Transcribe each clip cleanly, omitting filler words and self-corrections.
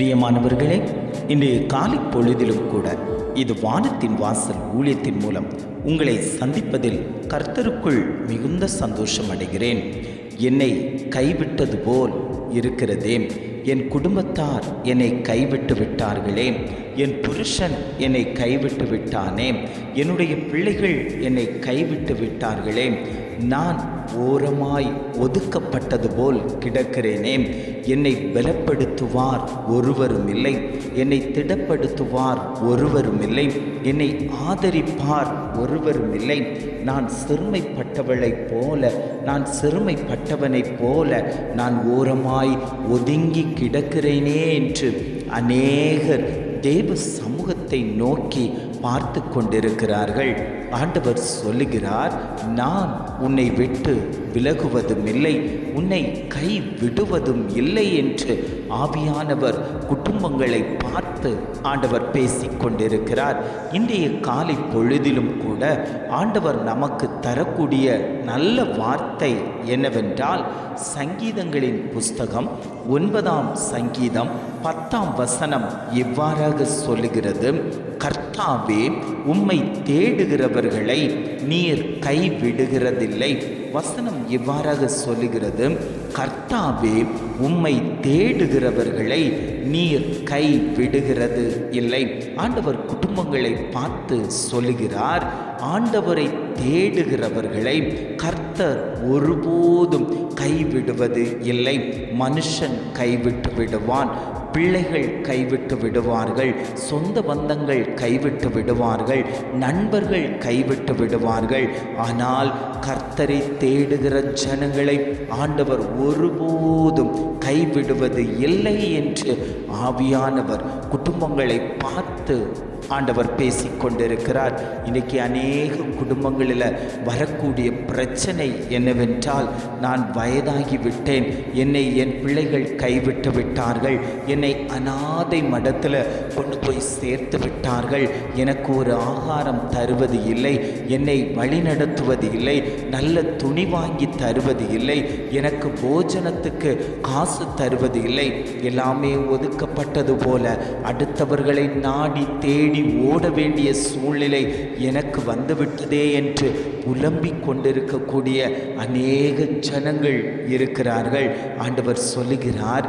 பிரியமானவர்களே, இன்றைய காலை பொழுதிலும் கூட இது வானத்தின் வாசல் ஊழியத்தின் மூலம் உங்களை சந்திப்பதில் கர்த்தருக்குள் மிகுந்த சந்தோஷம் அடைகிறேன். என்னை கைவிட்டது போல் இருக்கிறதே, என் குடும்பத்தார் என்னை கைவிட்டு விட்டார்களே, என் புருஷன் என்னை கைவிட்டு விட்டானே, என்னுடைய பிள்ளைகள் என்னை கைவிட்டு விட்டார்களே, நான் ஓரமாய் ஒதுக்கப்பட்டது போல் கிடக்கிறேனே, என்னை பலப்படுத்துவார் ஒருவரும் இல்லை, என்னை திடப்படுத்துவார் ஒருவரும் இல்லை, என்னை ஆதரிப்பார் ஒருவரும் இல்லை, நான் சிறுமைப்பட்டவளைப் போல, நான் சிறுமைப்பட்டவனைப் போல நான் ஓரமாய் ஒதுங்கி கிடக்கிறேனே என்று அநேகர் தேவ சமூகத்தை நோக்கி பார்த்து கொண்டிருக்கிறார்கள். ஆண்டவர் சொல்லுகிறார், நான் உன்னை விட்டு விலகுவதும் இல்லை, உன்னை கை விடுவதும் இல்லை என்று ஆவியானவர் குடும்பங்களை பார்த்து ஆண்டவர் பேசிக் கொண்டிருக்கிறார். இன்றைய காலை பொழுதிலும் கூட ஆண்டவர் நமக்கு தரக்கூடிய நல்ல வார்த்தை என்னவென்றால், சங்கீதங்களின் புஸ்தகம் 9ஆம் சங்கீதம் 10ஆம் வசனம் இவ்வாறாக சொல்லுகிறது, கர்த்தாவே உம்மை தேடுகிறவர்களை நீர் கைவிடுகிறதில்லை. வசனம் இவ்வாறாக சொல்லுகிறது, கர்த்தாவே உம்மை தேடுகிறவர்களை நீர் கைவிடுகிறது இல்லை. ஆண்டவர் குடும்பங்களை பார்த்து சொல்லுகிறார், ஆண்டவரை தேடுகிறவர்களை கர்த்தர் ஒருபோதும் கைவிடுவது இல்லை. மனுஷன் கைவிட்டு விடுவான், பிள்ளைகள் கைவிட்டு விடுவார்கள், சொந்த பந்தங்கள் கைவிட்டு விடுவார்கள், நண்பர்கள் கைவிட்டு விடுவார்கள். ஆனால் கர்த்தரை தேடுகிற ஜனங்களை ஆண்டவர் ஒருபோதும் கைவிடுவது இல்லை என்று ஆவியானவர் குடும்பங்களை பார்த்து ஆண்டவர் பேசிக்கொண்டிருக்கிறார். இன்றைக்கி அநேக குடும்பங்களில் வரக்கூடிய பிரச்சனை என்னவென்றால், நான் வயதாகி விட்டேன், என்னை என் பிள்ளைகள் கைவிட்டு விட்டார்கள், என்னை அநாதை மடத்தில் கொண்டு போய் சேர்த்து விட்டார்கள், எனக்கு ஒரு ஆகாரம் தருவது இல்லை, என்னை வழிநடத்துவது இல்லை, நல்ல துணி வாங்கி தருவது இல்லை, எனக்கு போஜனத்துக்கு காசு தருவது இல்லை, எல்லாமே ஒதுக்கப்பட்டது போல அடுத்தவர்களை நாடி தேடி ஓட வேண்டிய சூழ்நிலை எனக்கு வந்துவிட்டதே என்று புலம்பிக் கொண்டிருக்கக்கூடிய அநேக ஜனங்கள் இருக்கிறார்கள். ஆண்டவர் சொல்லுகிறார்,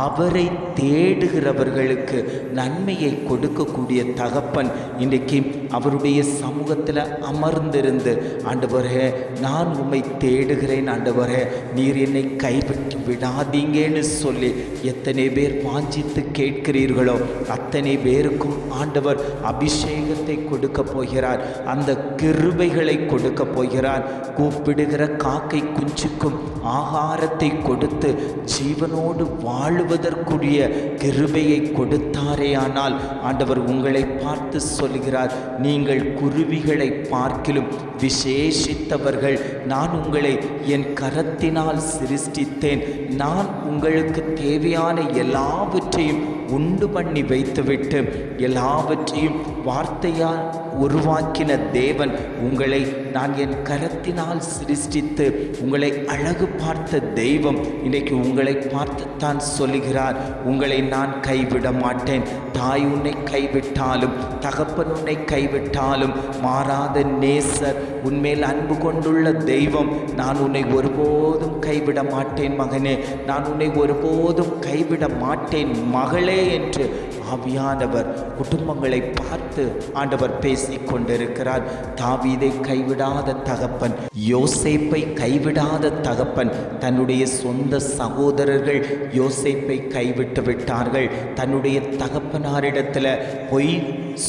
அவரை தேடுகிறவர்களுக்கு நன்மையை கொடுக்கக்கூடிய தகப்பன் இன்றைக்கு அவருடைய சமூகத்தில் அமர்ந்திருந்து, ஆண்டவரே நான் உம்மை தேடுகிறேன், ஆண்டவரே நீர் என்னை கைவிட்டு விடாதீங்கன்னு சொல்லி எத்தனை பேர் வாஞ்சித்து கேட்கிறீர்களோ அத்தனை பேருக்கும் ஆண்டவர் அபிஷேகத்தை கொடுக்க போகிறார், அந்த கிருபைகளை கொடுக்க போகிறார். கூப்பிடுகிற காக்கை குஞ்சுக்கும் ஆகாரத்தை கொடுத்து ஜீவனோடு வாழுவதற்குரிய கிருபையை கொடுத்தாரே. ஆனால் ஆண்டவர் உங்களை பார்த்து சொல்கிறார், நீங்கள் குருவிகளை பார்க்கிலும் விசேஷித்தவர்கள், நான் உங்களை என் கரத்தினால் சிருஷ்டித்தேன், நான் உங்களுக்கு தேவையான எல்லாவற்றையும் உண்டு பண்ணி வைத்துவிட்டு எல்லாவற்றையும் வார்த்தையால் உருவாக்கின தேவன் உங்களை நான் என் கரத்தினால் சிருஷ்டித்து உங்களை அழகு பார்த்த தெய்வம் இன்றைக்கு உங்களை பார்த்துத்தான் சொல்லுகிறார், உங்களை நான் கைவிட மாட்டேன். தாய் உன்னை கைவிட்டாலும், தகப்பன் உன்னை கைவிட்டாலும், மாறாத நேசர் உன்மேல் அன்பு கொண்டுள்ள தெய்வம், நான் உன்னை ஒருபோதும் கைவிட மாட்டேன் மகனே, நான் உன்னை ஒருபோதும் கைவிட மாட்டேன் மகளே என்று ஆவியானவர் குடும்பங்களை பார்த்து ஆண்டவர் பேசிக் கொண்டிருக்கிறார். தாவீதை கைவிடாத தகப்பன், யோசேப்பை கைவிடாத தகப்பன், தன்னுடைய சொந்த சகோதரர்கள் யோசேப்பை கைவிட்டு விட்டார்கள். தன்னுடைய தகப்பனாரிடத்தில் பொய்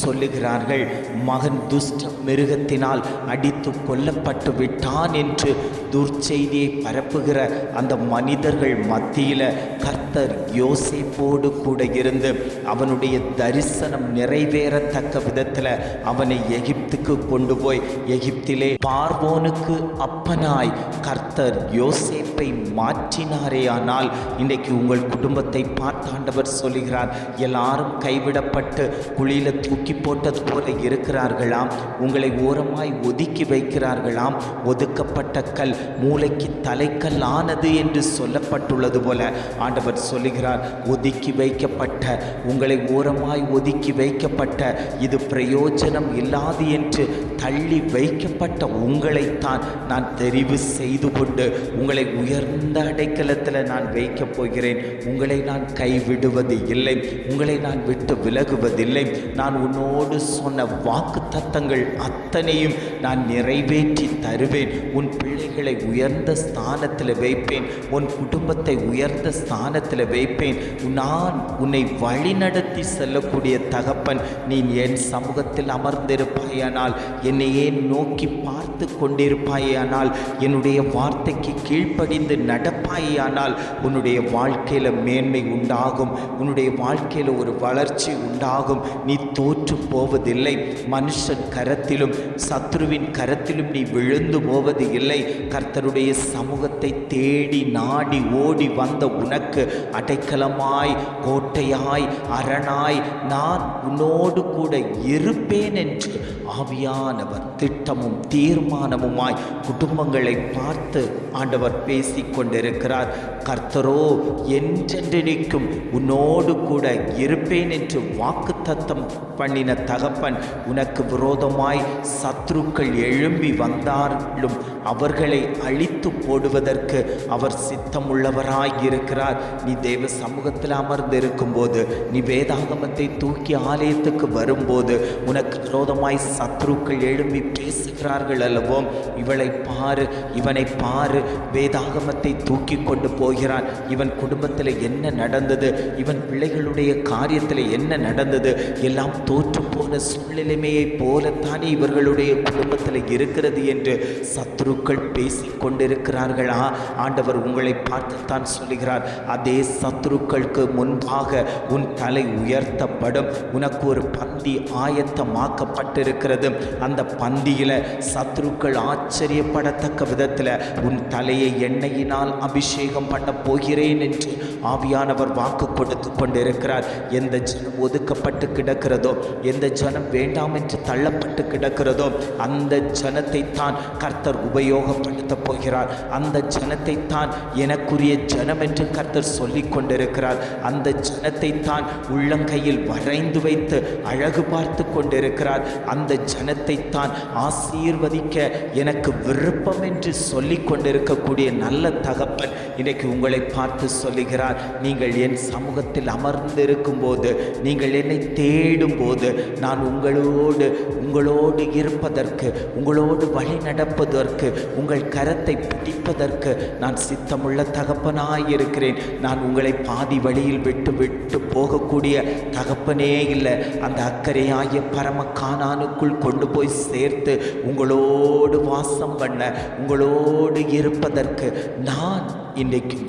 சொல்லுகிறார்கள், மகன் துஷ்ட மிருகத்தினால் அடித்து கொல்லப்பட்டு விட்டான் என்று துர்ச்செய்தியை பரப்புகிற அந்த மனிதர்கள் மத்தியில் கர்த்தர் யோசேப்போடு கூட இருந்து அவன் அவனுடைய தரிசனம் நிறைவேறத்தக்க விதத்தில் அவனை எகிப்துக்கு கொண்டு போய் எகிப்திலே பார்வோனுக்கு அப்பனாய் கர்த்தர் யோசேப்பை மாற்றினாரே. ஆனால் இன்றைக்கு உங்கள் குடும்பத்தை பார்த்து ஆண்டவர் சொல்லுகிறார், எல்லாரும் கைவிடப்பட்டு குழியில தூக்கி போட்டது போல இருக்கிறார்களாம், உங்களை ஓரமாய் ஒதுக்கி வைக்கிறார்களாம். ஒதுக்கப்பட்ட கல் மூளைக்கு தலைக்கல் ஆனது என்று சொல்லப்பட்டுள்ளது போல ஆண்டவர் சொல்லுகிறார், ஒதுக்கி வைக்கப்பட்ட, உங்களை ஓரமாய் ஒதுக்கி வைக்கப்பட்ட, இது பிரயோஜனம் இல்லாது என்று தள்ளி வைக்கப்பட்ட உங்களைத்தான் நான் தெரிவு செய்து கொண்டு உங்களை உயர்ந்த அடைக்கலத்தில் நான் வைக்கப் போகிறேன். உங்களை நான் கைவிடுவது இல்லை, உங்களை நான் விட்டு விலகுவதில்லை. நான் உன்னோடு சொன்ன வாக்கு தத்தங்கள் அத்தனையும் நான் நிறைவேற்றி தருவேன். உன் பிள்ளைகளை உயர்ந்த ஸ்தானத்தில் வைப்பேன், உன் குடும்பத்தை உயர்ந்த ஸ்தானத்தில் வைப்பேன். நான் உன்னை வழிநடத்தி செல்லக்கூடிய தகப்பன். நீ என் சமூகத்தில் அமர்ந்திருப்பாயானால், என்னையே நோக்கி பார்த்து கொண்டிருப்பாயானால், என்னுடைய வார்த்தைக்கு கீழ்ப்படிந்து நடப்பாயானால் உன்னுடைய வாழ்க்கையில் மேன்மை உண்டாகும், உன்னுடைய வாழ்க்கையில் ஒரு வளர்ச்சி உண்டாகும். நீ தோற்று போவதில்லை. மனுஷன் கரத்திலும் சத்ருவின் கரத்திலும் நீ விழுந்து போவது இல்லை. கர்த்தருடைய சமூகத்தை தேடி நாடி ஓடி வந்த உனக்கு அடைக்கலமாய், கோட்டையாய், அரணாய் நான் உன்னோடு கூட இருப்பேன் என்று ஆவியானவர் திட்டமும் தீர்மானமுமாய் குடும்பங்களை பார்த்து ஆண்டவர் பேசிக் கொண்டிருக்கிறார். கர்த்தரோ என்றென்றைக்கும் உன்னோடு கூட இருப்பேன் என்று வாக்கு தத்தம் பண்ணின தகப்பன். உனக்கு விரோதமாய் சத்ருக்கள் எழும்பி வந்தாலும் அவர்களை அழித்து போடுவதற்கு அவர் சித்தமுள்ளவராய் இருக்கிறார். நீ தேவ சமூகத்தில் அமர்ந்திருக்கும் போது, நீ வேதாகமத்தை தூக்கி ஆலயத்துக்கு வரும்போது, உனக்கு விரோதமாய் சத்ருக்கள் எழும்பி பேசுகிறார்கள் அல்லவோ, இவளை பாரு, இவனை பாரு, வேதாகமத்தை தூக்கி கொண்டு போகிறான், இவன் குடும்பத்தில் என்ன நடந்தது, இவன் பிள்ளைகளுடைய காரியத்தில் என்ன நடந்தது, எல்லாம் தோற்று போன சூழ்நிலைமையை போலத்தானே இவர்களுடைய குடும்பத்தில் இருக்கிறது என்று சத்ருக்கள் பேசிக் கொண்டிருக்கிறார்களா? ஆண்டவர் உங்களை பார்த்துத்தான் சொல்லுகிறார், அதே சத்ருக்களுக்கு முன்பாக உன் தலை உயர்த்தப்படும். உனக்கு ஒரு பந்தி ஆயத்தமாக்கப்பட்டிருக்கிறது. அந்த பந்தியில் சத்ருக்கள் ஆச்சரியப்படத்தக்க விதத்தில் உன் தலையை எண்ணெயினால் அபிஷேகம் பண்ண போகிறேன் என்று ஆவியானவர் வாக்கு கொடுத்து கொண்டிருக்கிறார். எந்த ஜனம் ஒதுக்கப்பட்டு கிடக்கிறதோ, எந்த ஜனம் வேண்டாம் என்று தள்ளப்பட்டு கிடக்கிறதோ, அந்த ஜனத்தை தான் கர்த்தர் உபயோகப்படுத்த போகிறார். அந்த ஜனத்தை தான் எனக்குரிய ஜனம் என்று கர்த்தர் சொல்லிக் கொண்டிருக்கிறார். அந்த ஜனத்தை தான் உள்ளங்கையில் வரைந்து வைத்து அழகு பார்த்து கொண்டிருக்கிறார். அந்த ஜனத்தை தான் ஆசீர்வதிக்க எனக்கு விருப்பம் என்று சொல்லிக் கொண்டிருக்கக்கூடிய நல்ல தகப்பன் இன்றைக்கு உங்களை பார்த்து சொல்லுகிறார், நீங்கள் என் சமூகத்தில் அமர்ந்திருக்கும் போது, நீங்கள் என்னை தேடும் போது, நான் உங்களோடு இருப்பதற்கு, உங்களோடு வழி நடப்பதற்கு, உங்கள் கரத்தை பிடிப்பதற்கு நான் சித்தமுள்ள தகப்பனாயிருக்கிறேன். நான் உங்களை பாதி வழியில் விட்டு போகக்கூடிய தகப்பனே இல்லை. அந்த அக்கறையாகிய பரம கானானுக்குள் கொண்டு போய் சேர்த்து உங்களோடு வாசம் பண்ண, உங்களோடு இருப்பதற்கு நான் இன்றைக்கும்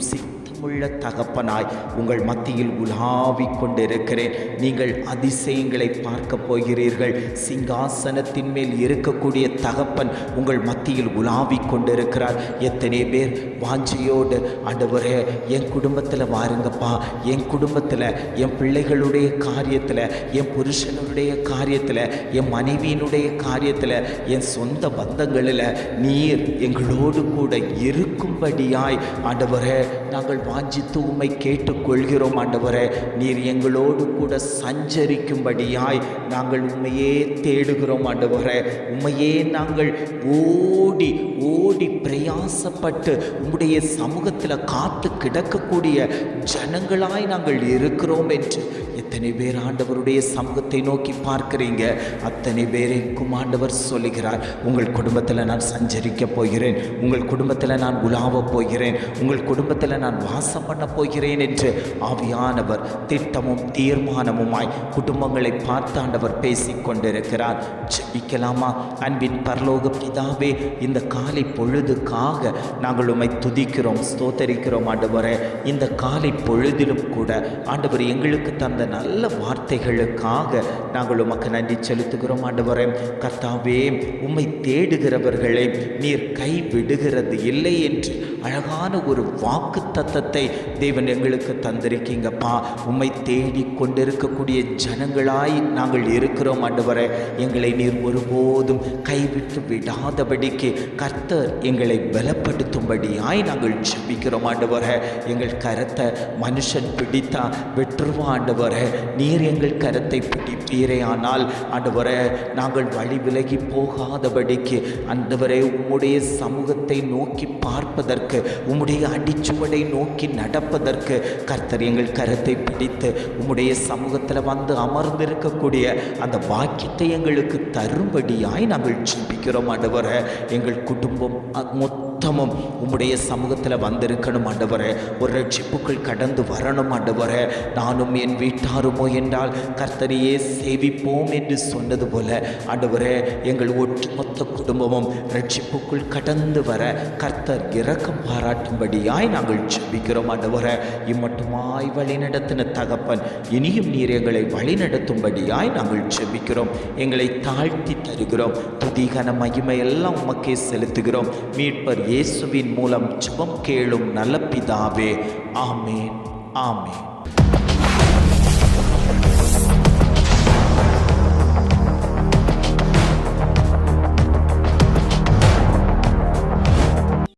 உள்ள தகப்பனாய் உங்கள் மத்தியில் உலாவிக் கொண்டிருக்கிறேன். நீங்கள் அதிசயங்களை பார்க்க போகிறீர்கள். சிங்காசனத்தின் மேல் இருக்கக்கூடிய தகப்பன் உங்கள் மத்தியில் உலாவிக் கொண்டிருக்கிறார். எத்தனை பேர் வாஞ்சையோடு, ஆண்டவரே என் குடும்பத்தில் வாருங்கப்பா, என் குடும்பத்தில், என் பிள்ளைகளுடைய காரியத்தில், என் புருஷனுடைய காரியத்தில், என் மனைவியினுடைய காரியத்தில், என் சொந்த பந்தங்களில் நீர் எங்களோடு கூட இருக்கும்படியாய் ஆண்டவரே நாங்கள் வாஞ்சித்து உம்மை கேட்டுக்கொள்கிறோம். ஆண்டவரே நீர் எங்களோடு கூட சஞ்சரிக்கும்படியாய் நாங்கள் உம்மையே தேடுகிறோம். ஆண்டவரே உம்மையே நாங்கள் ஓடி ஓடி பிரயாசப்பட்டு உம்முடைய சமூகத்தில் காத்து கிடக்கக்கூடிய ஜனங்களாய் நாங்கள் இருக்கிறோம் என்று எத்தனை பேர் ஆண்டவருடைய சமூகத்தை நோக்கி பார்க்கிறீங்க? அத்தனை பேருக்கும் ஆண்டவர் சொல்லுகிறார், உங்கள் குடும்பத்தில் நான் சஞ்சரிக்க போகிறேன், உங்கள் குடும்பத்தில் நான் உலாவ போகிறேன், உங்கள் குடும்பத்தில் நான் வாசம் பண்ண போகிறேன் என்று ஆவியானவர் திட்டமும் தீர்மானமுமாய் குடும்பங்களை பார்த்து ஆண்டவர் பேசிக் கொண்டிருக்கிறார். ஜெபிக்கலாமா? அன்பின் பரலோக பிதாவே, இந்த காலை பொழுதுக்காக நாங்கள் உம்மை துதிக்கிறோம், ஸ்தோத்தரிக்கிறோம். ஆண்டவரே இந்த காலை பொழுதிலும் கூட ஆண்டவர் எங்களுக்கு தந்த அந்த நல்ல வார்த்தைகளுக்காக நாங்கள் உமக்கு நன்றி செலுத்துகிறோம் ஆண்டவரே. கர்த்தாவே, உம்மை தேடுகிறவர்களை நீர் கைவிடுகிறது இல்லை என்று அழகான ஒரு வாக்கு தத்தத்தை தேவன் எங்களுக்கு தந்திருக்கீங்கப்பா. உம்மை தேடி கொண்டிருக்கக்கூடிய ஜனங்களாய் நாங்கள் இருக்கிறோம் ஆண்டவரே. எங்களை நீர் ஒருபோதும் கைவிட்டு விடாதபடிக்கு கர்த்தர் எங்களை பலப்படுத்தும்படியாய் நாங்கள் ஜெபிக்கிறோம் ஆண்டவரே. எங்கள் கரத்தை மனுஷன் பிடித்தா வெற்றுவா ஆண்டவரே. நீர் எங்கள் கரத்தை பிடிப்பீரே ஆனால் ஆண்டவரே, நாங்கள் வழி விலகி போகாதபடிக்கு ஆண்டவரே, உம்முடைய சமூகத்தை நோக்கி பார்ப்பதற்கு, உம்முடைய அடிச்சுவடை நோக்கி நடப்பதற்கு கர்த்தர் எங்கள் கரத்தை பிடித்து உம்முடைய சமூகத்தில் வந்து அமர்ந்திருக்கக்கூடிய அந்த பாக்கியத்தை எங்களுக்கு தரும்படியாய் நாங்கள் ஜெபிக்கிறோம் ஆண்டவரே. எங்கள் குடும்பம் மொத்தமும் உம்முடைய சமூகத்தில் வந்திருக்கணும் ஆண்டவரே. ஒரு ரட்சிப்புக்குள் கடந்து வரணும் ஆண்டவரே. நானும் என் வீட்டாருமோ என்றால் கர்த்தரையே சேவிப்போம் என்று சொன்னது போல ஆண்டவரே, எங்கள் ஒட்டுமொத்த குடும்பமும் ரட்சிப்புக்குள் கடந்து வர கர்த்தர் இரக்கம் பாராட்டும்படியாய் நாங்கள் ஜெபிக்கிறோம் ஆண்டவரே. இம்மட்டுமாய் வழிநடத்தின தகப்பன், இனியும் நீர் எங்களை வழிநடத்தும்படியாய் நாங்கள் ஜெபிக்கிறோம். எங்களை தாழ்த்தி தருகிறோம். துதிகன மகிமை எல்லாம் உமக்கே செலுத்துகிறோம். மீட்பர் இயேசுவின் மூலம் ஜெபம் கேளும் நல்ல பிதாவே. ஆமேன், ஆமேன்.